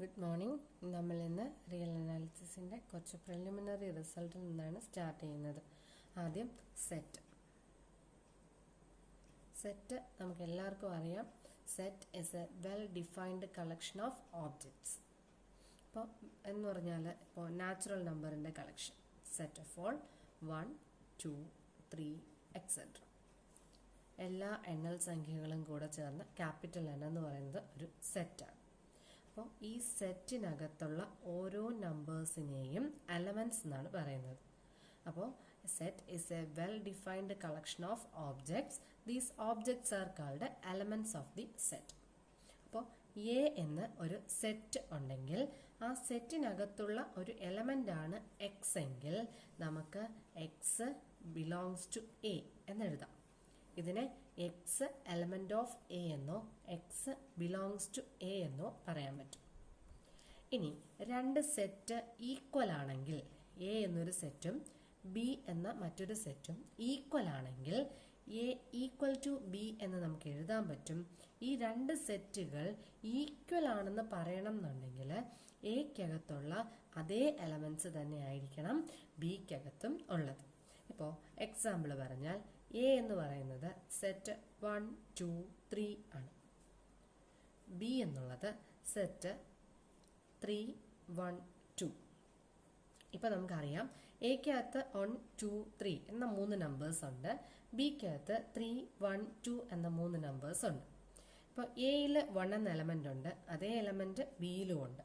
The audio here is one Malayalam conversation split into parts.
Good morning. നമ്മൾ ഇന്ന് റിയൽ അനാലിസിസിൻ്റെ കുറച്ച് പ്രിലിമിനറി റിസൾട്ടിൽ നിന്നാണ് സ്റ്റാർട്ട് ചെയ്യുന്നത്. ആദ്യം സെറ്റ് നമുക്ക് എല്ലാവർക്കും അറിയാം. Set is A well defined collection of objects. ഇപ്പോൾ എന്ന് പറഞ്ഞാൽ ഇപ്പോൾ നാച്ചുറൽ നമ്പറിൻ്റെ collection, set of all 1, 2, 3 etcetera. എല്ലാ എണ്ണൽ സംഖ്യകളും കൂടെ ചേർന്ന് ക്യാപിറ്റൽ എൻ എന്ന് പറയുന്നത് ഒരു സെറ്റാണ്. അപ്പോൾ ഈ സെറ്റിനകത്തുള്ള ഓരോ നമ്പേഴ്സിനെയും എലമെന്റ്സ് എന്നാണ് പറയുന്നത്. അപ്പോൾ set is A well defined collection of objects. These objects are called elements of the set. അപ്പോൾ എ എന്ന് ഒരു സെറ്റ് ഉണ്ടെങ്കിൽ ആ സെറ്റിനകത്തുള്ള ഒരു എലമെന്റ് ആണ് എക്സ് എങ്കിൽ നമുക്ക് എക്സ് ബിലോങ്സ് ടു എ എന്നെഴുതാം. ഇതിനെ എക്സ് എലമെന്റ് ഓഫ് എ എന്നോ എക്സ് ബിലോങ്സ് ടു എ എന്നോ പറയാൻ പറ്റും. ഇനി രണ്ട് സെറ്റ് ഈക്വൽ ആണെങ്കിൽ, എ എന്നൊരു സെറ്റും ബി എന്ന മറ്റൊരു സെറ്റും ഈക്വൽ ആണെങ്കിൽ എ ഈക്വൽ ടു ബി എന്ന് നമുക്ക് എഴുതാൻ പറ്റും. ഈ രണ്ട് സെറ്റുകൾ ഈക്വൽ ആണെന്ന് പറയണം എന്നുണ്ടെങ്കിൽ എക്കകത്തുള്ള അതേ എലമെന്റ്സ് തന്നെ ആയിരിക്കണം ബിക്കകത്തും ഉള്ളത്. ഇപ്പോൾ എക്സാമ്പിൾ പറഞ്ഞാൽ എ എന്ന് പറയുന്നത് സെറ്റ് 1, 2, 3 ആണ്. ബി എന്നുള്ളത് സെറ്റ് 3, 1, 2. ഇപ്പൊ നമുക്കറിയാം എക്കകത്ത് 1, 2, 3 എന്ന 3 നമ്പേഴ്സ് ഉണ്ട്. ബിക്കകത്ത് 3, 1, 2 എന്ന 3 നമ്പേഴ്സ് ഉണ്ട്. ഇപ്പോൾ എയിൽ 1 എന്ന എലമെന്റ് ഉണ്ട്, അതേ എലമെന്റ് ബിയിലും ഉണ്ട്.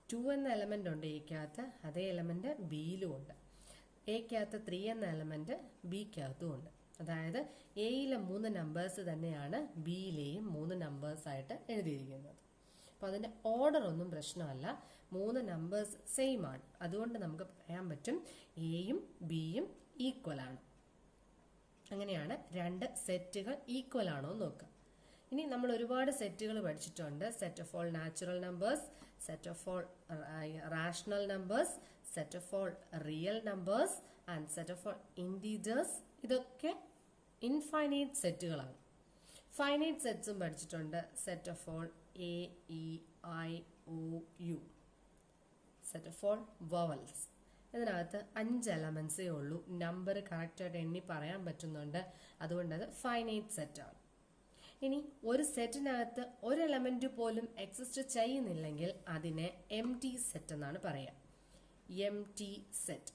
2 എന്ന എലമെന്റ് ഉണ്ട് എക്കകത്ത്, അതേ എലമെന്റ് ബിയിലും ഉണ്ട്. എക്കകത്ത് 3 എന്ന എലമെന്റ് ബിക്കകത്തും ഉണ്ട്. അതായത് എയിലെ 3 നമ്പേഴ്സ് തന്നെയാണ് ബിയിലെയും 3 നമ്പേഴ്സ് ആയിട്ട് എഴുതിയിരിക്കുന്നത്. അപ്പൊ അതിന്റെ ഓർഡർ ഒന്നും പ്രശ്നമല്ല, 3 നമ്പേഴ്സ് സെയിം ആണ്. അതുകൊണ്ട് നമുക്ക് പറയാൻ പറ്റും എയും ബിയും ഈക്വൽ ആണ്. അങ്ങനെയാണ് രണ്ട് സെറ്റുകൾ ഈക്വൽ ആണോ എന്ന് നോക്കുക. ഇനി നമ്മൾ ഒരുപാട് സെറ്റുകൾ പഠിച്ചിട്ടുണ്ട്. Set of all natural numbers, set of all rational numbers, set of all real numbers and set of all integers. ഇതൊക്കെ ഇൻഫൈനൈറ്റ് സെറ്റുകളാണ്. ഫൈനൈറ്റ് സെറ്റ്സും പഠിച്ചിട്ടുണ്ട്. Set of all A, E, I, O, U, set of all vowels. ഇതിനകത്ത് 5 എലമെന്റ്സേ ഉള്ളൂ. നമ്പർ കറക്റ്റായിട്ട് എണ്ണി പറയാൻ പറ്റുന്നുണ്ട്. അതുകൊണ്ട് അത് ഫൈനൈറ്റ് സെറ്റാണ്. ഇനി ഒരു സെറ്റിനകത്ത് ഒരു എലമെന്റ് പോലും എക്സിസ്റ്റ് ചെയ്യുന്നില്ലെങ്കിൽ അതിനെ എംപ്റ്റി സെറ്റ് എന്നാണ് പറയുക. Empty set.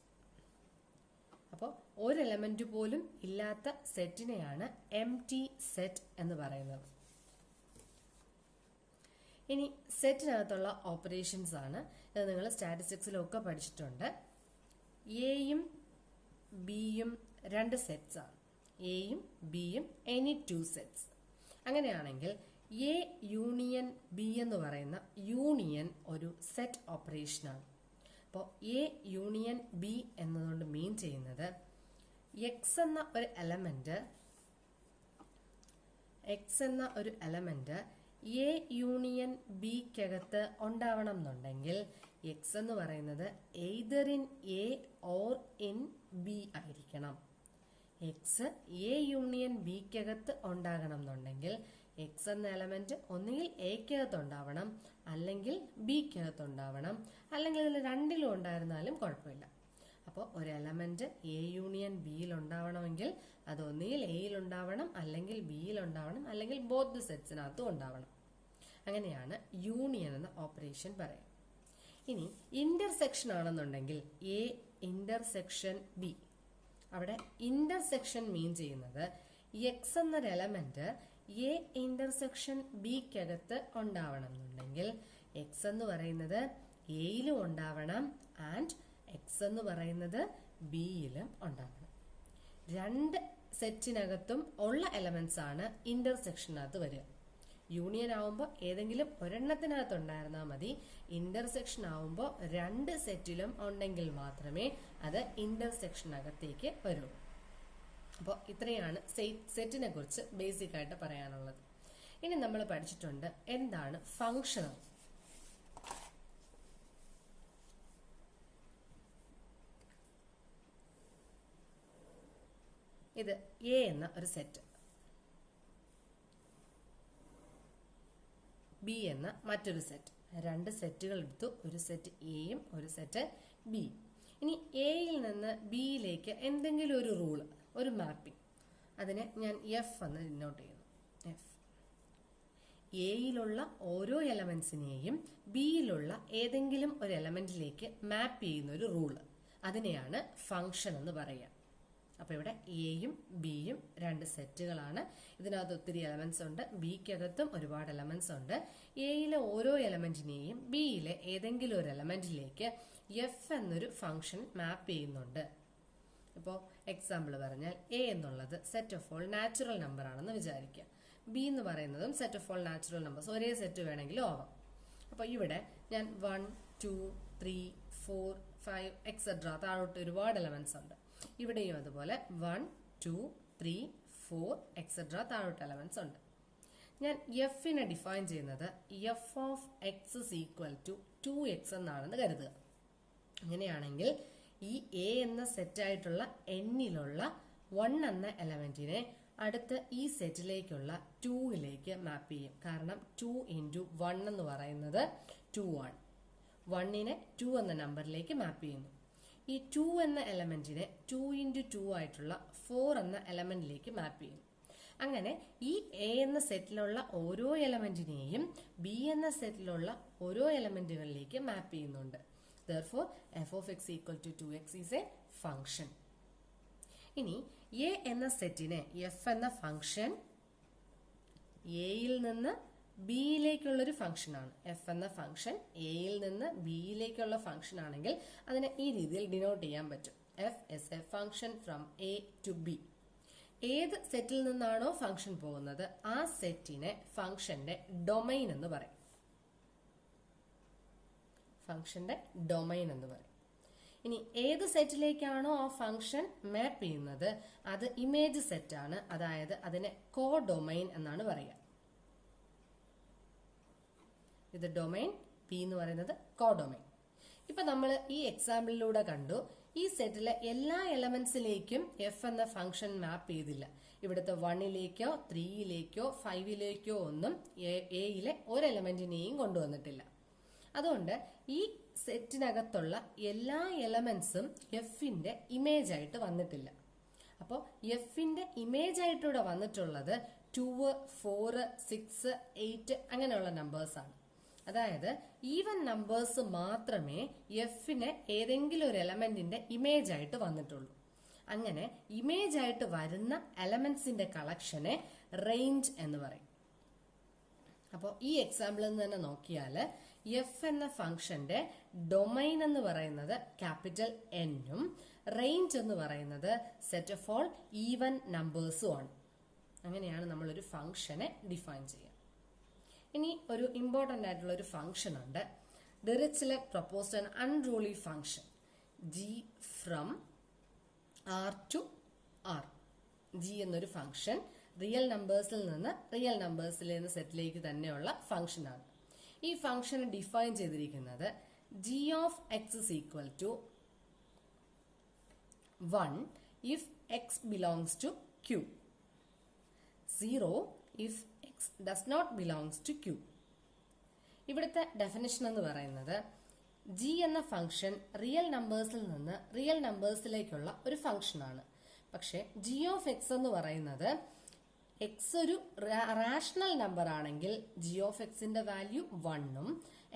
അപ്പോൾ ഒരു എലമെന്റ് പോലും ഇല്ലാത്ത സെറ്റിനെയാണ് എംപ്റ്റി സെറ്റ് എന്ന് പറയുന്നത്. ഇനി സെറ്റിനകത്തുള്ള ഓപ്പറേഷൻസ് ആണ്. ഇത് നിങ്ങൾ സ്റ്റാറ്റിസ്റ്റിക്സിലൊക്കെ പഠിച്ചിട്ടുണ്ട്. എയും ബിയും 2 സെറ്റ്സ് ആണ്. എയും ബിയും എനി 2 സെറ്റ്സ്. അങ്ങനെയാണെങ്കിൽ എ യൂണിയൻ ബി എന്ന് പറയുന്ന യൂണിയൻ ഒരു സെറ്റ് ഓപ്പറേഷനാണ്. അപ്പോൾ എ യൂണിയൻ ബി എന്നതുകൊണ്ട് മീൻ ചെയ്യുന്നത് എക്സ് എന്ന ഒരു എലമെന്റ് എ യൂണിയൻ ബിക്കകത്ത് ഉണ്ടാവണം എന്നുണ്ടെങ്കിൽ എക്സ് എന്ന് പറയുന്നത് either in A or in B ആയിരിക്കണം. എക്സ് എ യൂണിയൻ ബിക്കകത്ത് ഉണ്ടാകണം എന്നുണ്ടെങ്കിൽ എക്സ് എന്ന എലമെന്റ് ഒന്നുകിൽ എക്കകത്ത് ഉണ്ടാവണം, അല്ലെങ്കിൽ ബിക്കകത്ത് ഉണ്ടാവണം, അല്ലെങ്കിൽ ഇതിൽ രണ്ടിലും ഉണ്ടായിരുന്നാലും കുഴപ്പമില്ല. അപ്പോൾ ഒരു എലമെന്റ് എ യൂണിയൻ ബിയിൽ ഉണ്ടാവണമെങ്കിൽ അത് ഒന്നുകിൽ എയിൽ ഉണ്ടാവണം, അല്ലെങ്കിൽ ബിയിൽ ഉണ്ടാവണം, അല്ലെങ്കിൽ ബോത്ത് സെറ്റ്സിനകത്തും ഉണ്ടാവണം. അങ്ങനെയാണ് യൂണിയൻ എന്ന ഓപ്പറേഷൻ പറയാം. ഇനി ഇന്റർസെക്ഷൻ ആണെന്നുണ്ടെങ്കിൽ എ ഇന്റർസെക്ഷൻ ബി. അവിടെ ഇന്റർസെക്ഷൻ മീൻ ചെയ്യുന്നത് എക്സ് എന്നൊരു എലമെന്റ് എ ഇന്റർസെക്ഷൻ ബിക്കകത്ത് ഉണ്ടാവണം എന്നുണ്ടെങ്കിൽ എക്സ് എന്ന് പറയുന്നത് എയിലും ഉണ്ടാവണം ആൻഡ് എക്സ് എന്ന് പറയുന്നത് ബിയിലും ഉണ്ടാവണം. രണ്ട് സെറ്റിനകത്തും ഉള്ള എലമെന്റ്സ് ആണ് ഇന്റർസെക്ഷനകത്ത് വരിക. യൂണിയൻ ആവുമ്പോൾ ഏതെങ്കിലും ഒരെണ്ണത്തിനകത്ത് ഉണ്ടായിരുന്നാൽ മതി. ഇന്റർസെക്ഷൻ ആവുമ്പോൾ 2 സെറ്റിലും ഉണ്ടെങ്കിൽ മാത്രമേ അത് ഇന്റർസെക്ഷനകത്തേക്ക് വരൂ. അപ്പോൾ ഇത്രയാണ് സെറ്റിനെ കുറിച്ച് ബേസിക് ആയിട്ട് പറയാനുള്ളത്. ഇനി നമ്മൾ പഠിച്ചിട്ടുണ്ട് എന്താണ് ഫങ്ഷണൽ. ഇത് എ എന്ന ഒരു സെറ്റ്, ബി എന്ന മറ്റൊരു സെറ്റ്, രണ്ട് സെറ്റുകൾ എടുത്തു, ഒരു സെറ്റ് എയും ഒരു സെറ്റ് ബി. ഇനി എയിൽ നിന്ന് ബിയിലേക്ക് എന്തെങ്കിലും ഒരു റൂള്, ഒരു മാപ്പിംഗ്, അതിനെ ഞാൻ എഫ് എന്ന് ഡിനോട്ട് ചെയ്യുന്നു. എഫ് എയിലുള്ള ഓരോ എലമെന്റ്സിനെയും ബിയിലുള്ള ഏതെങ്കിലും ഒരു എലമെന്റിലേക്ക് മാപ്പ് ചെയ്യുന്ന ഒരു റൂള്, അതിനെയാണ് ഫംഗ്ഷൻ എന്ന് പറയുക. അപ്പൊ ഇവിടെ എയും ബിയും രണ്ട് സെറ്റുകളാണ്. ഇതിനകത്ത് ഒത്തിരി എലമെന്റ്സ് ഉണ്ട്, ബിക്കകത്തും ഒരുപാട് എലമെന്റ്സ് ഉണ്ട്. എയിലെ ഓരോ എലമെന്റിനെയും ബിയിലെ ഏതെങ്കിലും ഒരു എലമെന്റിലേക്ക് എഫ് എന്നൊരു ഫംഗ്ഷൻ മാപ്പ് ചെയ്യുന്നുണ്ട്. ഇപ്പോൾ എക്സാമ്പിൾ പറഞ്ഞാൽ എ എന്നുള്ളത് set of all natural number ആണെന്ന് വിചാരിക്കുക. ബി എന്ന് പറയുന്നതും set of all natural numbers, ഒരേ സെറ്റ് വേണമെങ്കിലും ആവാം. അപ്പോൾ ഇവിടെ ഞാൻ 1, 2, 3, 4, 5 എക്സെട്ര താഴോട്ട് ഒരുപാട് എലമെന്റ്സ് ഉണ്ട്. ഇവിടെയും അതുപോലെ 1, 2, 3, 4 എക്സെട്ര താഴോട്ട് എലമെന്റ്സ് ഉണ്ട്. ഞാൻ എഫിനെ ഡിഫൈൻ ചെയ്യുന്നത് F of X is equal to 2x എന്നാണെന്ന് കരുതുക. അങ്ങനെയാണെങ്കിൽ ഈ എ എന്ന സെറ്റായിട്ടുള്ള എന്നിലുള്ള 1 എന്ന എലമെന്റിനെ അടുത്ത് ഈ സെറ്റിലേക്കുള്ള 2ലേക്ക് മാപ്പ് ചെയ്യും. കാരണം 2 × 1 എന്ന് പറയുന്നത് 2 ആണ്. 1നെ 2 എന്ന നമ്പറിലേക്ക് മാപ്പ് ചെയ്യുന്നു. ഈ 2 എന്ന എലമെന്റിനെ 2 × 2 ആയിട്ടുള്ള 4 എന്ന എലമെന്റിലേക്ക് മാപ്പ് ചെയ്യുന്നു. അങ്ങനെ ഈ എ എന്ന സെറ്റിലുള്ള ഓരോ എലമെന്റിനെയും ബി എന്ന സെറ്റിലുള്ള ഓരോ എലമെന്റുകളിലേക്ക് മാപ്പ് ചെയ്യുന്നുണ്ട്. Therefore, f of x equal to 2x is a function. ഇനി എ എന്ന സെറ്റിനെ എഫ് എന്ന ഫംഗ്ഷൻ എയിൽ നിന്ന് ബിയിലേക്കുള്ളൊരു ഫംഗ്ഷനാണ്. എഫ് എന്ന ഫംഗ്ഷൻ എയിൽ നിന്ന് ബിയിലേക്കുള്ള ഫംഗ്ഷൻ ആണെങ്കിൽ അതിനെ ഈ രീതിയിൽ ഡിനോട്ട് ചെയ്യാൻ പറ്റും. F is a function from A to B. ഏത് സെറ്റിൽ നിന്നാണോ ഫംഗ്ഷൻ പോകുന്നത് ആ സെറ്റിനെ ഫംഗ്ഷന്റെ ഡൊമൈൻ എന്ന് പറയും. ഫംഗ്ഷന്റെ ഡൊമൈൻ എന്ന് പറയും. ഇനി ഏത് സെറ്റിലേക്കാണോ ആ ഫംഗ്ഷൻ മാപ്പ് ചെയ്യുന്നത് അത് ഇമേജ് സെറ്റ് ആണ്. അതായത് അതിനെ കോ ഡൊമൈൻ എന്നാണ് പറയുക. ഇത് ഡൊമൈൻ, പി എന്ന് പറയുന്നത് കോ ഡൊമൈൻ. ഇപ്പൊ നമ്മൾ ഈ എക്സാമ്പിളിലൂടെ കണ്ടു, ഈ സെറ്റിലെ എല്ലാ എലമെന്റ്സിലേക്കും എഫ് എന്ന ഫംഗ്ഷൻ മാപ്പ് ചെയ്തില്ല. ഇവിടുത്തെ 1ലേക്കോ 3ലേക്കോ 5ലേക്കോ ഒന്നും എയിലെ ഒരു എലമെന്റിനെയും കൊണ്ടുവന്നിട്ടില്ല. അതുകൊണ്ട് ഈ സെറ്റിനകത്തുള്ള എല്ലാ എലമെന്റ്സും എഫിന്റെ ഇമേജ് ആയിട്ട് വന്നിട്ടില്ല. അപ്പോൾ എഫിന്റെ ഇമേജ് ആയിട്ടിവിടെ വന്നിട്ടുള്ളത് 2, 4, 6, 8 അങ്ങനെയുള്ള നമ്പേഴ്സ് ആണ്. അതായത് ഈവൻ നമ്പേഴ്സ് മാത്രമേ എഫിന് ഏതെങ്കിലും ഒരു എലമെന്റിന്റെ ഇമേജ് ആയിട്ട് വന്നിട്ടുള്ളൂ. അങ്ങനെ ഇമേജ് ആയിട്ട് വരുന്ന എലമെന്റ്സിന്റെ കളക്ഷനെ റേഞ്ച് എന്ന് പറയും. അപ്പോൾ ഈ എക്സാമ്പിളിൽ നിന്ന് തന്നെ നോക്കിയാൽ എഫ് എന്ന ഫംഗ്ഷന്റെ ഡൊമൈൻ എന്ന് പറയുന്നത് ക്യാപിറ്റൽ എന്നും റേഞ്ച് എന്ന് പറയുന്നത് സെറ്റ് ഓഫ് ഓൾ ഈവൻ നമ്പേഴ്സും ആണ്. അങ്ങനെയാണ് നമ്മളൊരു ഫംഗ്ഷനെ ഡിഫൈൻ ചെയ്യുക. ഇനി ഒരു ഇമ്പോർട്ടന്റ് ആയിട്ടുള്ള ഒരു ഫംഗ്ഷൻ ഉണ്ട്. Dirichlet proposed an unruly function G from R to R. G എന്നൊരു ഫംഗ്ഷൻ റിയൽ നമ്പേഴ്സിൽ നിന്ന് റിയൽ നമ്പേഴ്സിലെ സെറ്റിലേക്ക് തന്നെയുള്ള ഫംഗ്ഷനാണ്. ഈ ഫംഗ്ഷൻ ഡിഫൈൻ ചെയ്തിരിക്കുന്നത് G of X is equal to 1 if X belongs to Q, 0 if X does not belongs to Q. ഇവിടുത്തെ ഡെഫിനിഷൻ എന്ന് പറയുന്നത് ജി എന്ന ഫംഗ്ഷൻ റിയൽ നമ്പേഴ്സിൽ നിന്ന് റിയൽ നമ്പേഴ്സിലേക്കുള്ള ഒരു ഫംഗ്ഷനാണ്. പക്ഷെ ജി ഓഫ് എക്സ് എന്ന് പറയുന്നത് എക്സ് ഒരു റാഷണൽ നമ്പർ ആണെങ്കിൽ ജി ഓഫ് എക്സിന്റെ വാല്യൂ 1ഉം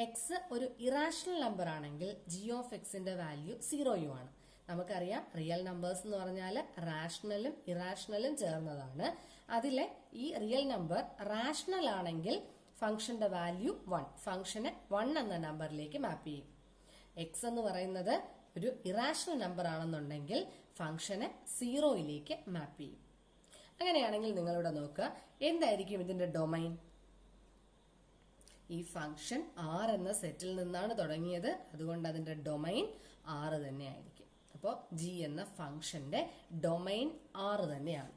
എക്സ് ഒരു ഇറാഷണൽ നമ്പർ ആണെങ്കിൽ ജി ഓഫ് എക്സിന്റെ വാല്യൂ 0ഉം ആണ്. നമുക്കറിയാം റിയൽ നമ്പേഴ്സ് എന്ന് പറഞ്ഞാൽ റാഷണലും ഇറാഷണലും ചേർന്നതാണ്. അതിലെ ഈ റിയൽ നമ്പർ റാഷണൽ ആണെങ്കിൽ ഫംഗ്ഷന്റെ വാല്യൂ 1, ഫംഗ്ഷനെ 1 എന്ന നമ്പറിലേക്ക് മാപ്പ് ചെയ്യും. എക്സ് എന്ന് പറയുന്നത് ഒരു ഇറാഷണൽ നമ്പർ ആണെന്നുണ്ടെങ്കിൽ ഫംഗ്ഷനെ 0യിലേക്ക് മാപ്പ് ചെയ്യും. അങ്ങനെയാണെങ്കിൽ നിങ്ങളിവിടെ നോക്കുക, എന്തായിരിക്കും ഇതിന്റെ ഡൊമൈൻ? ഈ ഫംഗ്ഷൻ ആർ എന്ന സെറ്റിൽ നിന്നാണ് തുടങ്ങിയത്, അതുകൊണ്ട് അതിന്റെ ഡൊമൈൻ 6 തന്നെ ആയിരിക്കും. അപ്പോൾ ജി എന്ന ഫംഗ്ഷന്റെ ഡൊമൈൻ 6 തന്നെയാണ്.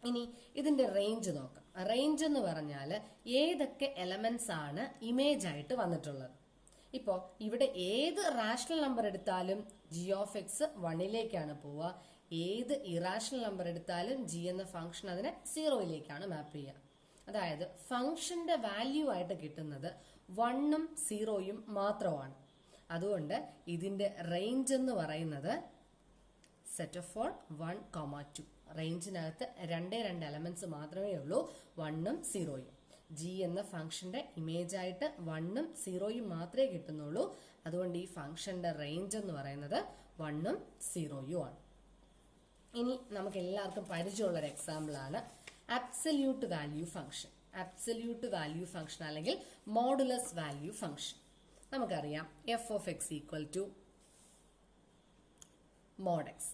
ഇനി ഇതിന്റെ റേഞ്ച് നോക്കാം. റേഞ്ച് എന്ന് പറഞ്ഞാൽ ഏതൊക്കെ എലമെന്റ്സ് ആണ് ഇമേജ് ആയിട്ട് വന്നിട്ടുള്ളത്. ഇപ്പോൾ ഇവിടെ ഏത് റാഷണൽ നമ്പർ എടുത്താലും ജി ഓഫ് എക്സ് 1ലേക്കാണ് പോവുക. ഏത് ഇറാഷണൽ നമ്പർ എടുത്താലും ജി എന്ന ഫംഗ്ഷൻ അതിനെ 0യിലേക്കാണ് മാപ്പ് ചെയ്യുക. അതായത് ഫംഗ്ഷന്റെ വാല്യൂ ആയിട്ട് കിട്ടുന്നത് 1ഉം 0യും മാത്രമാണ്. അതുകൊണ്ട് ഇതിന്റെ റേഞ്ച് എന്ന് പറയുന്നത് സെറ്റ് ഓഫ് ഓൾ 1, 2. റേഞ്ചിനകത്ത് രണ്ടേ എലമെന്റ്സ് മാത്രമേ ഉള്ളൂ, 1ഉം 0യും. ജി എന്ന ഫംഗ്ഷന്റെ ഇമേജ് ആയിട്ട് 1ഉം 0യും മാത്രമേ കിട്ടുന്നുള്ളൂ. അതുകൊണ്ട് ഈ ഫംഗ്ഷന്റെ റേഞ്ച് എന്ന് പറയുന്നത് 1ഉം 0യും ആണ്. ഇനി നമുക്ക് എല്ലാവർക്കും പരിചയമുള്ള ഒരു എക്സാമ്പിൾ ആണ് absolute value function. Absolute value function അല്ലെങ്കിൽ മോഡുലസ് വാല്യൂ ഫംഗ്ഷൻ. നമുക്കറിയാം F of X equal to mod X.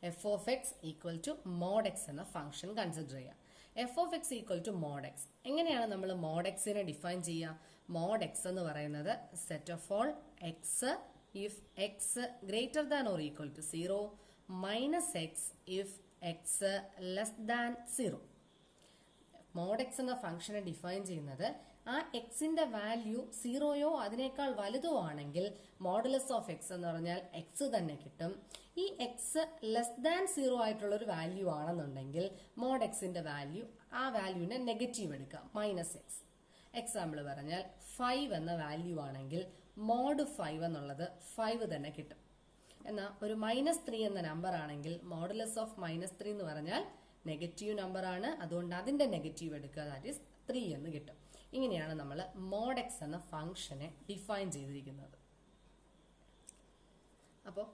F of X equal to mod X എന്ന ഫംഗ്ഷൻ കൺസിഡർ ചെയ്യാം. F of X equal to mod X. എങ്ങനെയാണ് നമ്മൾ മോഡ് എക്സിനെ ഡിഫൈൻ ചെയ്യുക? മോഡ് എക്സ് എന്ന് പറയുന്നത് set of all X if X greater than or equal to 0 minus X if X less than 0. Mode X എന്ന ഫംഗ്ഷനെ ഡിഫൈൻ ചെയ്യുന്നത് ആ എക്സിന്റെ വാല്യൂ 0യോ അതിനേക്കാൾ വലുതോ ആണെങ്കിൽ മോഡുലസ് ഓഫ് എക്സ് എന്ന് പറഞ്ഞാൽ എക്സ് തന്നെ കിട്ടും. ഈ എക്സ് ലെസ് ദാൻ 0 ആയിട്ടുള്ള ഒരു വാല്യൂ ആണെന്നുണ്ടെങ്കിൽ മോഡ് എക്സിന്റെ വാല്യൂ ആ വാല്യൂവിനെ നെഗറ്റീവ് എടുക്കാം, മൈനസ് എക്സ്. എക്സാമ്പിൾ പറഞ്ഞാൽ 5 എന്ന വാല്യൂ ആണെങ്കിൽ മോഡ് 5 എന്നുള്ളത് 5 തന്നെ കിട്ടും. എന്നാൽ ഒരു -3 എന്ന നമ്പർ ആണെങ്കിൽ മോഡുലസ് ഓഫ് -3 എന്ന് പറഞ്ഞാൽ നെഗറ്റീവ് നമ്പർ ആണ്. അതുകൊണ്ട് അതിന്റെ നെഗറ്റീവ് എടുക്കുക, ദാറ്റ് ഈസ് 3 എന്ന് കിട്ടും. ഇങ്ങനെയാണ് നമ്മൾ മോഡ് എക്സ് എന്ന ഫംഗ്ഷനെ ഡിഫൈൻ ചെയ്തിരിക്കുന്നത്. അപ്പോൾ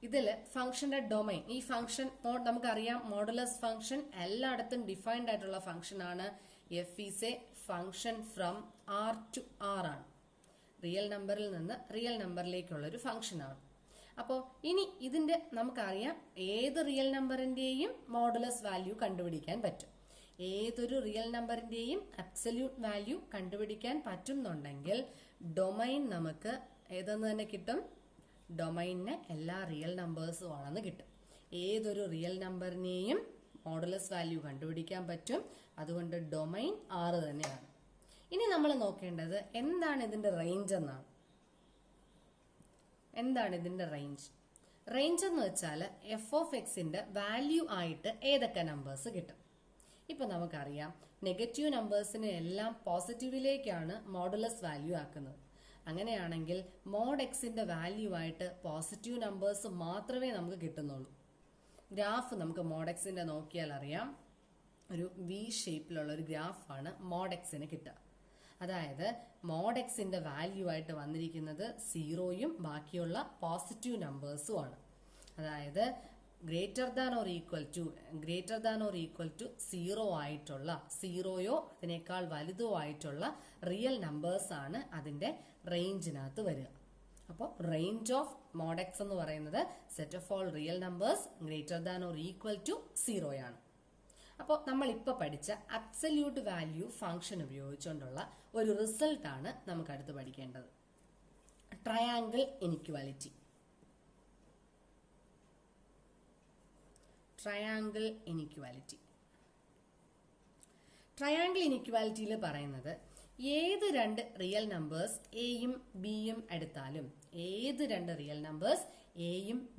ഇതിൽ ഫംഗ്ഷന്റെ ഡൊമൈൻ, ഈ ഫംഗ്ഷൻ നമുക്കറിയാം മോഡുലസ് ഫംഗ്ഷൻ എല്ലായിടത്തും ഡിഫൈൻഡ് ആയിട്ടുള്ള ഫംഗ്ഷൻ ആണ്. F is a function from R to R ആണ്. റിയൽ നമ്പറിൽ നിന്ന് റിയൽ നമ്പറിലേക്കുള്ള ഒരു ഫംഗ്ഷൻ ആണ്. അപ്പോൾ ഇനി ഇതിന്റെ നമുക്കറിയാം ഏത് റിയൽ നമ്പറിന്റെയും മോഡുലസ് വാല്യൂ കണ്ടുപിടിക്കാൻ പറ്റും. ഏതൊരു റിയൽ നമ്പറിന്റെയും അബ്സല്യൂട്ട് വാല്യൂ കണ്ടുപിടിക്കാൻ പറ്റുന്നുണ്ടെങ്കിൽ ഡൊമൈൻ നമുക്ക് ഏതെന്ന് തന്നെ കിട്ടും? ഡൊമൈനിന് എല്ലാ റിയൽ നമ്പേഴ്സും ആണെന്ന് കിട്ടും. ഏതൊരു റിയൽ നമ്പറിനെയും മോഡുലസ് വാല്യൂ കണ്ടുപിടിക്കാൻ പറ്റും. അതുകൊണ്ട് ഡൊമൈൻ 6 തന്നെയാണ്. ഇനി നമ്മൾ നോക്കേണ്ടത് എന്താണ് ഇതിന്റെ റേഞ്ച് എന്നാണ്. എന്താണ് ഇതിന്റെ റേഞ്ച്? റേഞ്ച് എന്ന് വെച്ചാൽ എഫ് ഓഫ് എക്സിന്റെ വാല്യൂ ആയിട്ട് ഏതൊക്കെ നമ്പേഴ്സ് കിട്ടും. ഇപ്പൊ നമുക്കറിയാം നെഗറ്റീവ് നമ്പേഴ്സിനെ എല്ലാം പോസിറ്റീവിലേക്കാണ് മോഡുലസ് വാല്യൂ ആക്കുന്നത്. അങ്ങനെയാണെങ്കിൽ മോഡ് എക്സിന്റെ വാല്യൂ ആയിട്ട് പോസിറ്റീവ് നമ്പേഴ്സ് മാത്രമേ നമുക്ക് കിട്ടുന്നുള്ളൂ. ഗ്രാഫ് നമുക്ക് മോഡ് എക്സിന്റെ നോക്കിയാൽ അറിയാം, ഒരു വി ഷേപ്പിലുള്ള ഒരു ഗ്രാഫാണ് മോഡ് എക്സിന് കിട്ടുക. അതായത് മോഡ് എക്സിന്റെ വാല്യൂ ആയിട്ട് വന്നിരിക്കുന്നത് 0യും ബാക്കിയുള്ള പോസിറ്റീവ് നമ്പേഴ്സും ആണ്. അതായത് greater than or equal to 0 ആയിട്ടുള്ള 0യോ അതിനേക്കാൾ വലുതോ ആയിട്ടുള്ള റിയൽ നമ്പേഴ്സ് ആണ് അതിന്റെ റേഞ്ചിനകത്ത് വരിക. അപ്പോൾ റേഞ്ച് ഓഫ് മോഡ് എക്സ് എന്ന് പറയുന്നത് set of all real numbers greater than or equal to 0 ആണ്. അപ്പോൾ നമ്മൾ ഇപ്പൊ പഠിച്ച അബ്സല്യൂട്ട് വാല്യൂ ഫംഗ്ഷൻ ഉപയോഗിച്ചുകൊണ്ടുള്ള ഒരു റിസൾട്ട് ആണ് നമുക്ക് അടുത്ത് പഠിക്കേണ്ടത്. Triangle inequality. ട്രയാങ്കിൾ ഇനിക്വാലിറ്റിയിൽ പറയുന്നത് ഏത് രണ്ട് റിയൽ നമ്പേഴ്സ് എയും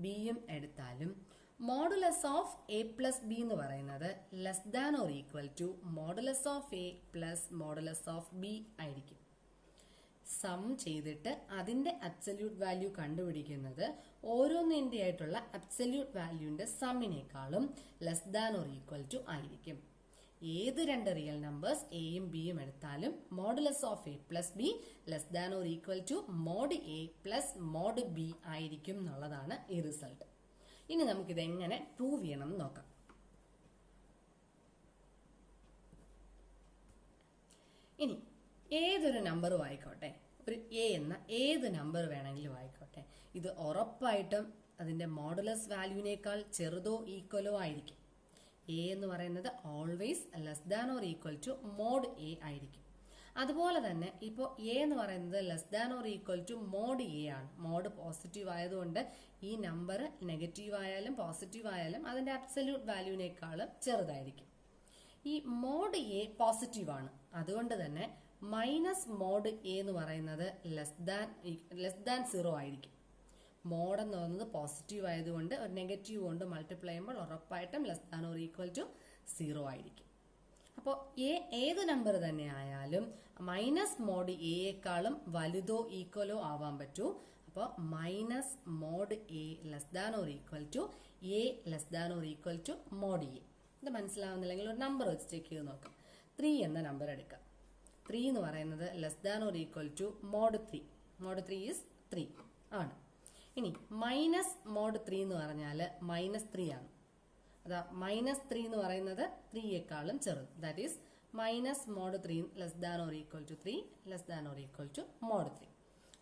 ബിയും എടുത്താലും modulus of A plus B എന്ന് പറയുന്നത് less than or equal to modulus of A plus modulus of B ആയിരിക്കും. സം ചെയ്തിട്ട് അതിന്റെ അബ്സല്യൂട്ട് വാല്യൂ കണ്ടുപിടിക്കുന്നത് ഓരോന്നിന്റെ ആയിട്ടുള്ള അബ്സല്യൂട്ട് വാല്യൂന്റെ സമ്മിനേക്കാളും less than or equal to ആയിരിക്കും. ഏത് രണ്ട് റിയൽ നമ്പേഴ്സ് എയും ബിയും എടുത്താലും modulus of A plus B less than or equal to mod A plus mod B ആയിരിക്കും എന്നുള്ളതാണ് ഈ റിസൾട്ട്. ഇനി നമുക്കിത് എങ്ങനെ പ്രൂവ് ചെയ്യണം എന്ന് നോക്കാം. ഇനി ഏതൊരു നമ്പറും ആയിക്കോട്ടെ, ഒരു എ എന്ന ഏത് നമ്പർ വേണമെങ്കിലും ആയിക്കോട്ടെ, ഇത് ഉറപ്പായിട്ടും അതിന്റെ മോഡുലസ് വാല്യൂവിനേക്കാൾ ചെറുതോ ഈക്വലോ ആയിരിക്കും. എ എന്ന് പറയുന്നത് always less than or equal to mod A ആയിരിക്കും. അതുപോലെ തന്നെ ഇപ്പോൾ എ എന്ന് പറയുന്നത് less than or equal to mod A ആണ്. മോഡ് പോസിറ്റീവ് ആയതുകൊണ്ട് ഈ നമ്പർ നെഗറ്റീവ് ആയാലും പോസിറ്റീവ് ആയാലും അതിന്റെ അബ്സല്യൂട്ട് വാല്യൂവിനേക്കാളും ചെറുതായിരിക്കും. ഈ മോഡ് എ പോസിറ്റീവ് ആണ്, അതുകൊണ്ട് തന്നെ മൈനസ് മോഡ് എ എന്ന് പറയുന്നത് ലെസ് ദാൻ 0 ആയിരിക്കും. മോഡ് എന്ന് പറയുന്നത് പോസിറ്റീവ് ആയതുകൊണ്ട് ഒരു നെഗറ്റീവ് കൊണ്ട് മൾട്ടിപ്ലൈ ചെയ്യുമ്പോൾ ഉറപ്പായിട്ടും less than or equal to 0 ആയിരിക്കും. അപ്പോൾ ഏത് നമ്പർ തന്നെ ആയാലും മൈനസ് മോഡ് എയേക്കാളും വലുതോ ഈക്വലോ ആവാൻ പറ്റൂ. അപ്പോൾ minus mod A less than or equal to A less than or equal to mod A. ഇത് മനസ്സിലാവുന്നില്ലെങ്കിൽ ഒരു നമ്പർ വെച്ച് ചെക്ക് ചെയ്ത് നോക്കാം. 3 എന്ന നമ്പർ എടുക്കാം. 3 എന്ന് പറയുന്നത് less than or equal to mod 3. Mod 3 is 3 ആണ്. ഇനി മൈനസ് മോഡ് 3 എന്ന് പറഞ്ഞാൽ -3 ആണ്. അതാ -3 എന്ന് പറയുന്നത് 3യേക്കാളും ചെറുത്. That is minus mod 3 less than or equal to 3 less than or equal to mod 3.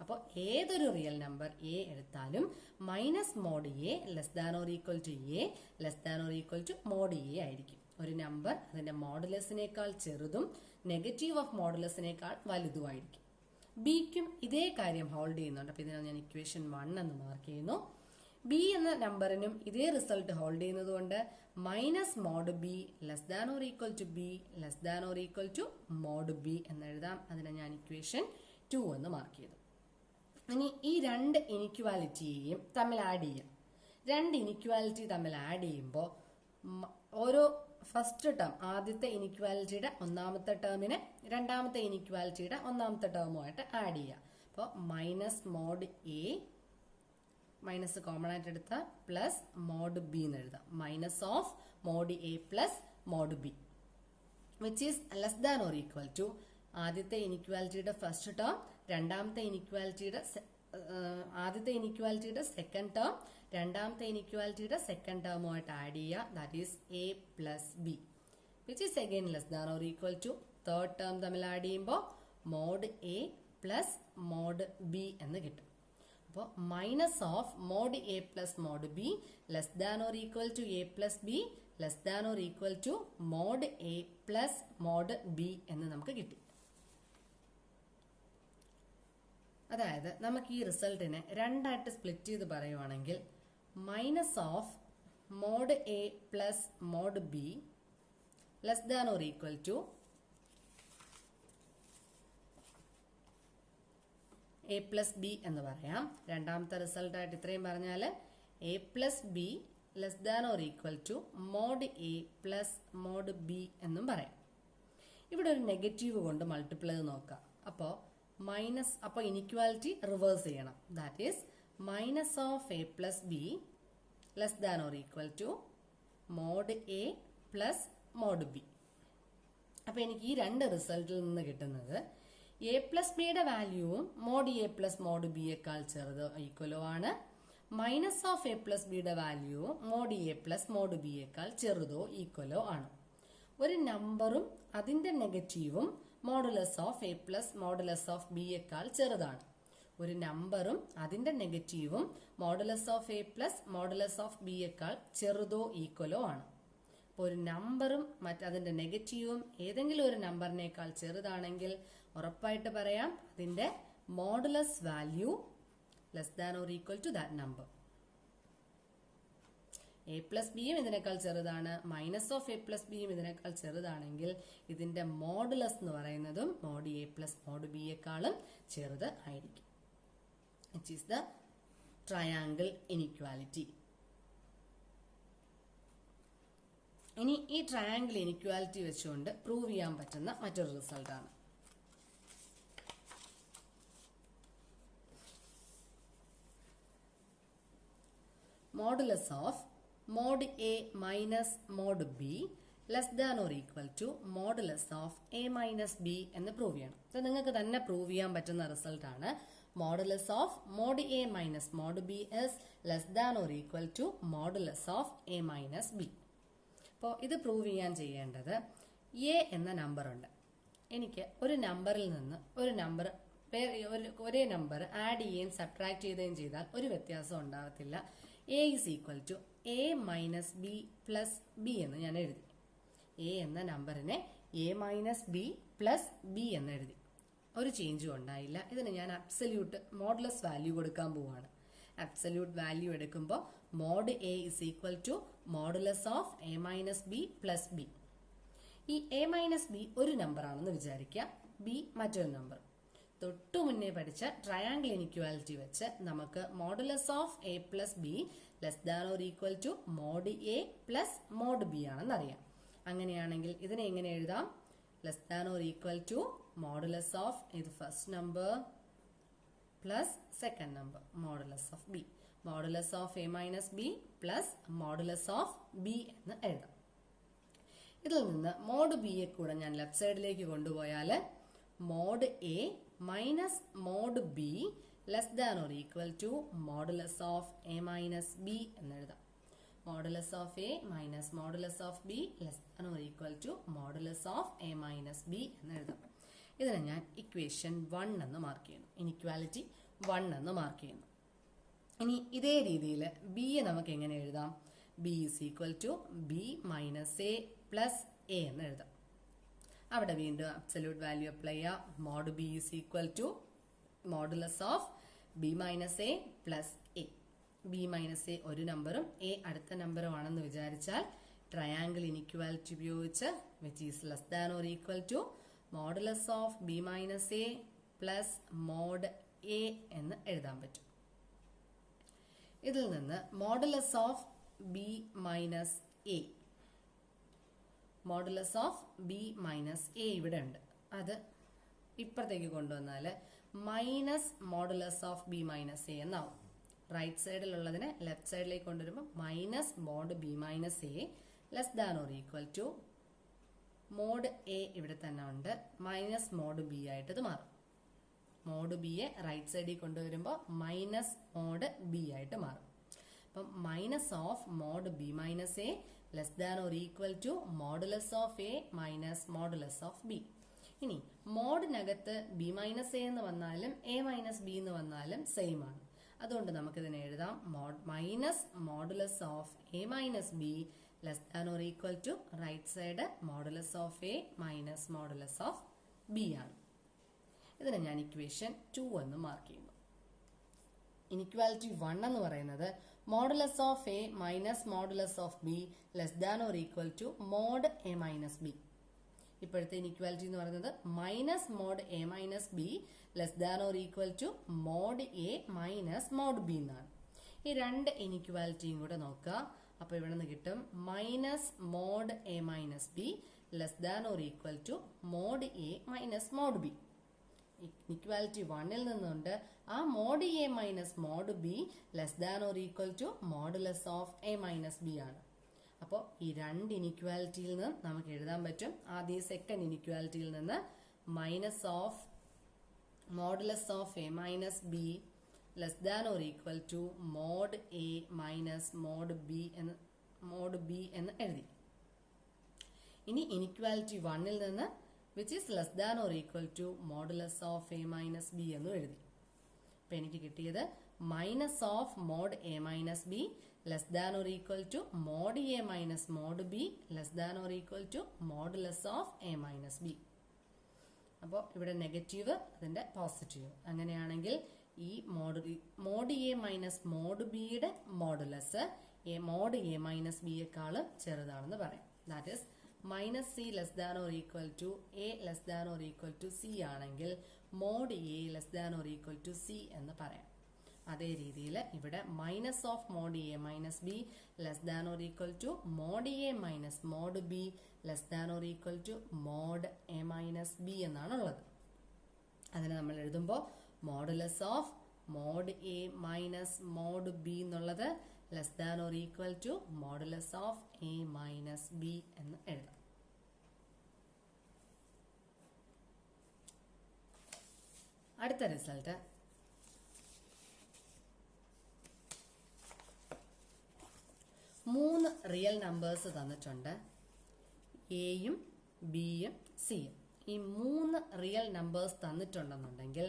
അപ്പോൾ ഏതൊരു റിയൽ നമ്പർ എ എടുത്താലും minus mod A less than or equal to A less than or equal to mod A ആയിരിക്കും. ഒരു നമ്പർ അതിന്റെ മോഡുലസിനേക്കാൾ ചെറുതും നെഗറ്റീവ് ഓഫ് മോഡുലസിനേക്കാൾ വലുതുമായിരിക്കും. ബിക്കും ഇതേ കാര്യം ഹോൾഡ് ചെയ്യുന്നുണ്ട്. അപ്പോൾ ഇതിനാണ് ഞാൻ ഇക്വേഷൻ 1 എന്ന് മാർക്ക് ചെയ്യുന്നു. ബി എന്ന നമ്പറിനും ഇതേ റിസൾട്ട് ഹോൾഡ് ചെയ്യുന്നത് കൊണ്ട് minus mod B less than or equal to B less than or equal to mod B എന്ന് എഴുതാം. അതിനെ ഞാൻ ഇക്വേഷൻ 2 എന്ന് മാർക്ക് ചെയ്തു. ഇനി ഈ രണ്ട് ഇനിക്വാലിറ്റിയെയും തമ്മിൽ ആഡ് ചെയ്യാം. രണ്ട് ഇനിക്വാലിറ്റി തമ്മിൽ ആഡ് ചെയ്യുമ്പോൾ ഓരോ ഫസ്റ്റ് ടേം ആദ്യത്തെ ഇനിക്വാലിറ്റിയുടെ ഒന്നാമത്തെ ടേമിനെ രണ്ടാമത്തെ ഇനിക്വാലിറ്റിയുടെ ഒന്നാമത്തെ ടേമുമായിട്ട് ആഡ് ചെയ്യുക. അപ്പോൾ minus mod A minus common ആയിട്ട് എടുത്താൽ പ്ലസ് മോഡ് ബി എന്ന് എഴുതാം. Minus of mod A plus mod B which is less than or equal to ആദ്യത്തെ ഇനിക്വാലിറ്റിയുടെ ഫസ്റ്റ് ടേം രണ്ടാമത്തെ ഇനിക്വാലിറ്റിയുടെ ആദ്യത്തെ ഇനിക്വാലിറ്റിയുടെ സെക്കൻഡ് ടേം രണ്ടാമത്തെ ഇനിക്വാലിറ്റിയുടെ സെക്കൻഡ് ടേമുമായിട്ട് ആഡ് ചെയ്യുക. That is A plus B which is again less than or equal to third term തമ്മിൽ ആഡ് ചെയ്യുമ്പോൾ mod A plus mod B എന്ന് കിട്ടും. അപ്പോൾ minus of mod A plus mod B less than or equal to A plus B less than or equal to mod A plus mod B എന്ന് നമുക്ക് കിട്ടി. അതായത് നമുക്ക് ഈ റിസൾട്ടിനെ രണ്ടായിട്ട് സ്പ്ലിറ്റ് ചെയ്ത് പറയുവാണെങ്കിൽ minus of mod A plus mod B less than or equal to A plus B എന്ന് പറയാം. രണ്ടാമത്തെ റിസൾട്ടായിട്ട് ഇത്രയും പറഞ്ഞാൽ A plus B less than or equal to mod A plus mod B എന്നും പറയാം. ഇവിടെ ഒരു നെഗറ്റീവ് കൊണ്ട് മൾട്ടിപ്ലൈ ചെയ്ത് നോക്കാം. അപ്പോൾ ഇനിക്വാലിറ്റി റിവേഴ്സ് ചെയ്യണം. That is minus of A plus B less than or equal to mod A plus mod B. അപ്പോൾ എനിക്ക് ഈ രണ്ട് റിസൾട്ടിൽ നിന്ന് കിട്ടുന്നത് എ പ്ലസ് ബിയുടെ വാല്യൂവും മോഡ് എ പ്ലസ് മോഡ് ബിയേക്കാൾ ചെറുതോ ഈക്വലോ ആണ്. മൈനസ് ഓഫ് എ പ്ലസ് ബിയുടെ വാല്യൂവും മോഡ് എ പ്ലസ് മോഡ് ബിയേക്കാൾ ചെറുതോ ഈക്വലോ ആണ്. ഒരു നമ്പറും അതിന്റെ നെഗറ്റീവും modulus of A plus modulus of ബിയേക്കാൾ ചെറുതാണ്. ഒരു നമ്പറും അതിന്റെ നെഗറ്റീവും modulus of A plus modulus of ബിയേക്കാൾ ചെറുതോ ഈക്വലോ ആണ്. അപ്പോൾ ഒരു നമ്പറും അതിന്റെ നെഗറ്റീവും ഏതെങ്കിലും ഒരു നമ്പറിനേക്കാൾ ചെറുതാണെങ്കിൽ ഉറപ്പായിട്ട് പറയാം അതിന്റെ modulus value less than or equal to that number. A plus ബിയും ഇതിനേക്കാൾ ചെറുതാണ്, മൈനസ് ഓഫ് എ പ്ലസ് ബിയും ഇതിനേക്കാൾ ചെറുതാണെങ്കിൽ ഇതിന്റെ മോഡുലസ് എന്ന് പറയുന്നതും മോഡ് എ പ്ലസ് മോഡ് ബിയേക്കാളും ചെറുത് ആയിരിക്കും. It is the triangle inequality. ഇനി ഈ ട്രയാങ്കിൾ ഇനിക്വാലിറ്റി വെച്ചുകൊണ്ട് പ്രൂവ് ചെയ്യാൻ പറ്റുന്ന മറ്റൊരു റിസൾട്ടാണ്. Modulus of mod A minus mod B less than or equal to modulus of A minus B എന്ന് പ്രൂവ് ചെയ്യണം. ഇത് നിങ്ങൾക്ക് തന്നെ പ്രൂവ് ചെയ്യാൻ പറ്റുന്ന റിസൾട്ടാണ്. Modulus of mod A minus mod B is less than or equal to modulus of A minus B. അപ്പോൾ ഇത് പ്രൂവ് ചെയ്യാൻ ചെയ്യേണ്ടത് എ എന്ന നമ്പർ ഉണ്ട്. എനിക്ക് ഒരു നമ്പറിൽ നിന്ന് ഒരു നമ്പർ ഒരേ നമ്പർ ആഡ് ചെയ്യുകയും സബ്ട്രാക്ട് ചെയ്യുകയും ചെയ്താൽ ഒരു വ്യത്യാസം ഉണ്ടാകത്തില്ല. A is equal to A minus B plus B എന്ന് ഞാൻ എഴുതി. എ എന്ന നമ്പറിനെ A minus B plus B എന്ന് എഴുതി. ഒരു ചേഞ്ചും ഉണ്ടായില്ല. ഇതിന് ഞാൻ അബ്സല്യൂട്ട് മോഡുലസ് വാല്യൂ കൊടുക്കാൻ പോവാണ്. അബ്സല്യൂട്ട് വാല്യൂ എടുക്കുമ്പോൾ mod A is equal to modulus of A minus B plus B. ഈ എ മൈനസ് ബി ഒരു നമ്പർ ആണെന്ന് വിചാരിക്കുക, ബി മറ്റൊരു നമ്പർ. തൊട്ടു മുന്നേ പഠിച്ച ട്രയാങ്കിൾ ഇനിക്വാലിറ്റി വെച്ച് നമുക്ക് modulus of A plus B less than or equal to mod A plus mod B ആണെന്ന് അറിയാം. അങ്ങനെയാണെങ്കിൽ ഇതിനെ എങ്ങനെ എഴുതാം? Less than or equal to modulus of ഇത് first number plus second number modulus of B. Modulus of A minus B plus modulus of B എന്ന് എഴുതാം. ഇതിൽ നിന്ന് മോഡ് ബിയെ കൂടെ ഞാൻ ലെഫ്റ്റ് സൈഡിലേക്ക് കൊണ്ടുപോയാൽ mod A minus mod B less than or equal to modulus of A minus B എന്ന് എഴുതാം. Modulus of A minus modulus of B less than or equal to modulus of A minus B എന്ന് എഴുതാം. ഇതിനെ ഞാൻ ഇക്വേഷൻ 1 എന്ന് മാർക്ക് ചെയ്യുന്നു. ഇനിക്വാലിറ്റി 1 എന്ന് മാർക്ക് ചെയ്യുന്നു. ഇനി ഇതേ രീതിയിൽ ബിയെ നമുക്ക് എങ്ങനെ എഴുതാം? B is equal to B minus A plus A എന്ന് എഴുതാം. അവിടെ വീണ്ടും അബ്സല്യൂട്ട് വാല്യൂ അപ്ലൈ ചെയ്യാം. Mod B is equal to modulus of B minus A plus A. B minus A ഒരു നമ്പറും എ അടുത്ത നമ്പറും ആണെന്ന് വിചാരിച്ചാൽ ട്രയാങ്കിൾ ഇനിക്വാലിറ്റി ഉപയോഗിച്ച് which is less than or equal to modulus of B minus A plus mod A എന്ന് എഴുതാൻ പറ്റും. ഇതിൽ നിന്ന് modulus of B minus A, modulus of B minus A ഇവിടെ ഉണ്ട്. അത് ഇപ്പുറത്തേക്ക് കൊണ്ടുവന്നാൽ minus modulus of B minus A എന്നാവും. റൈറ്റ് സൈഡിലുള്ളതിനെ ലെഫ്റ്റ് സൈഡിലേക്ക് കൊണ്ടുവരുമ്പോൾ minus mod B minus A less than or equal to mod A ഇവിടെ തന്നെ ഉണ്ട്, മൈനസ് മോഡ് ബി ആയിട്ട് ഇത് മാറും. മോഡ് ബിയെ റൈറ്റ് സൈഡിൽ കൊണ്ടുവരുമ്പോൾ മൈനസ് മോഡ് ബി ആയിട്ട് മാറും. അപ്പം minus of mod B minus A less than or equal to modulus of A minus modulus of B. ഇനി മോഡിനകത്ത് ബി മൈനസ് എ എന്ന് വന്നാലും എ മൈനസ് ബി എന്ന് വന്നാലും സെയിം ആണ്. അതുകൊണ്ട് നമുക്കിതിനെ എഴുതാം minus modulus of A minus B less than or equal to right side modulus of A minus modulus of B ആണ്. ഇതിനെ ഞാൻ ഇക്വേഷൻ 2 എന്ന് മാർക്ക് ചെയ്യുന്നു. ഇനിക്വാലിറ്റി 1 എന്ന് പറയുന്നത് modulus of A minus modulus of B less than or equal to mod A minus B. ഇപ്പോഴത്തെ ഇനിക്വാലിറ്റി എന്ന് പറയുന്നത് minus mod A minus B less than or equal to mod A minus mod B എന്നാണ്. ഈ രണ്ട് ഇനിക്വാലിറ്റിയും കൂടെ നോക്കുക. അപ്പോൾ ഇവിടെ നിന്ന് കിട്ടും minus mod A minus B less than or equal to mod A minus mod B. Equality 1ൽ നിന്നുണ്ട് ആ mod A minus mod B less than or equal to modulus of A minus B ആണ്. അപ്പോൾ ഈ രണ്ട് ഇനിക്വാലിറ്റിയിൽ നിന്ന് നമുക്ക് എഴുതാൻ പറ്റും. ആദ്യം സെക്കൻഡ് ഇനിക്വാലിറ്റിയിൽ നിന്ന് minus of modulus of A minus B less than or equal to mod A minus mod B എന്ന് എഴുതി. ഇനി ഇനിക്വാലിറ്റി 1ൽ നിന്ന് which is less than or equal to modulus of A minus B എന്നും എഴുതി. അപ്പൊ എനിക്ക് കിട്ടിയത് minus of mod A minus B less than or equal to mod A minus mod B less than or equal to modulus of A minus B. അപ്പോൾ ഇവിടെ നെഗറ്റീവ് അതിന്റെ പോസിറ്റീവ്. അങ്ങനെയാണെങ്കിൽ ഈ മോഡ് എ മൈനസ് മോഡ് ബിയുടെ മോഡുലസ് മോഡ് എ മൈനസ് ബിയെക്കാളും ചെറുതാണെന്ന് പറയാം. That is minus C less than or equal to A less than or equal to C ആണെങ്കിൽ mod A less than or equal to C എന്ന് പറയാം. അതേ രീതിയിൽ ഇവിടെ minus of mod A minus B less than or equal to mod A minus mod B less than or equal to mod A minus B എന്നാണുള്ളത്. അതിനെ നമ്മൾ എഴുതുമ്പോൾ modulus of mod A minus mod B എന്നുള്ളത് less than or equal to modulus of A minus B എന്ന് എഴുതാം. അടുത്ത റിസൾട്ട് മൂന്ന് റിയൽ നമ്പേഴ്സ് തന്നിട്ടുണ്ട്, എയും ബിയും സിയും. ഈ മൂന്ന് റിയൽ നമ്പേഴ്സ് തന്നിട്ടുണ്ടെന്നുണ്ടെങ്കിൽ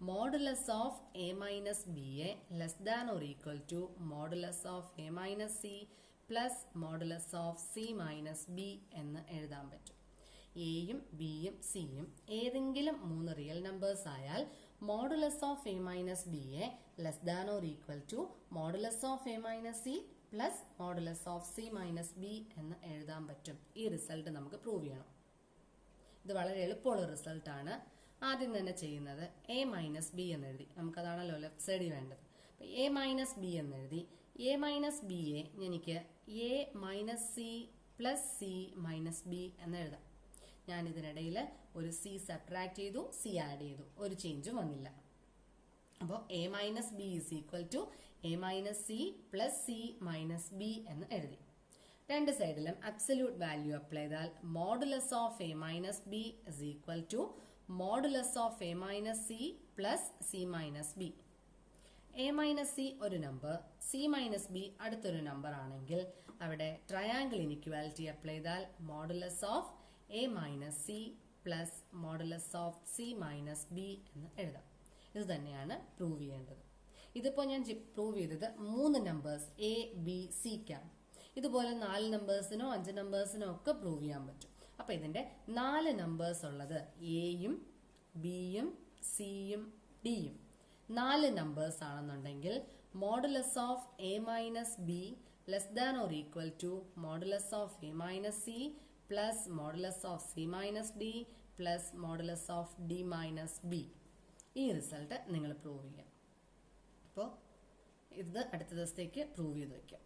മോഡുലസ് ഓഫ് എ മൈനസ് ബിയെ less than or equal to modulus of A minus C plus modulus of C minus B എന്ന് എഴുതാൻ പറ്റും. എയും ബിയും സിയും ഏതെങ്കിലും മൂന്ന് റിയൽ നമ്പേഴ്സ് ആയാൽ മോഡുലസ് ഓഫ് എ മൈനസ് ബിയെ less than or equal to modulus of A minus C plus modulus of C minus B എന്ന് എഴുതാൻ പറ്റും. ഈ റിസൾട്ട് നമുക്ക് പ്രൂവ് ചെയ്യണം. ഇത് വളരെ എളുപ്പമുള്ള റിസൾട്ടാണ്. ആദ്യം തന്നെ ചെയ്യുന്നത് എ മൈനസ് ബി എന്നെഴുതി. നമുക്കതാണല്ലോ ലെഫ്റ്റ് സൈഡിൽ വേണ്ടത്. അപ്പം എ മൈനസ് ബി എന്നെഴുതി. എ മൈനസ് ബിയെ എനിക്ക് A minus C plus C minus B എന്ന് എഴുതാം. ഞാൻ ഇതിനിടയിൽ ഒരു സി സബ്ട്രാക്ട് ചെയ്തു, സി ആഡ് ചെയ്തു, ഒരു ചേഞ്ചും വന്നില്ല. അപ്പോൾ A minus B is equal to A minus C plus C minus B എന്ന് എഴുതി. രണ്ട് സൈഡിലും അബ്സല്യൂട്ട് വാല്യൂ അപ്ലൈ ചെയ്താൽ modulus of A minus B is equal to modulus of A minus C plus C minus B. A minus C ഒരു നമ്പർ, സി മൈനസ് ബി അടുത്തൊരു നമ്പർ ആണെങ്കിൽ അവിടെ ട്രയാങ്കിൾ ഇനിക്വാലിറ്റി അപ്ലൈ ചെയ്താൽ modulus of A minus C plus modulus of C minus B എന്ന് എഴുതാം. ഇത് തന്നെയാണ് പ്രൂവ് ചെയ്യേണ്ടത്. ഇതിപ്പോൾ ഞാൻ പ്രൂവ് ചെയ്തത് 3 നമ്പേഴ്സ് എ ബി സിക്കാണ്. ഇതുപോലെ 4 നമ്പേഴ്സിനോ 5 നമ്പേഴ്സിനോ ഒക്കെ പ്രൂവ് ചെയ്യാൻ പറ്റും. അപ്പൊ ഇതിന്റെ 4 നമ്പേഴ്സ് ഉള്ളത് എയും ബിയും സിയും ഡിയും 4 നമ്പേഴ്സ് ആണെന്നുണ്ടെങ്കിൽ modulus of A minus B less than or equal to modulus of A minus C plus modulus of C minus D plus modulus of D minus B. ഈ റിസൾട്ട് നിങ്ങൾ പ്രൂവ് ചെയ്യാം. അപ്പോൾ ഇത് അടുത്ത ദിവസത്തേക്ക് പ്രൂവ് ചെയ്ത് വയ്ക്കാം.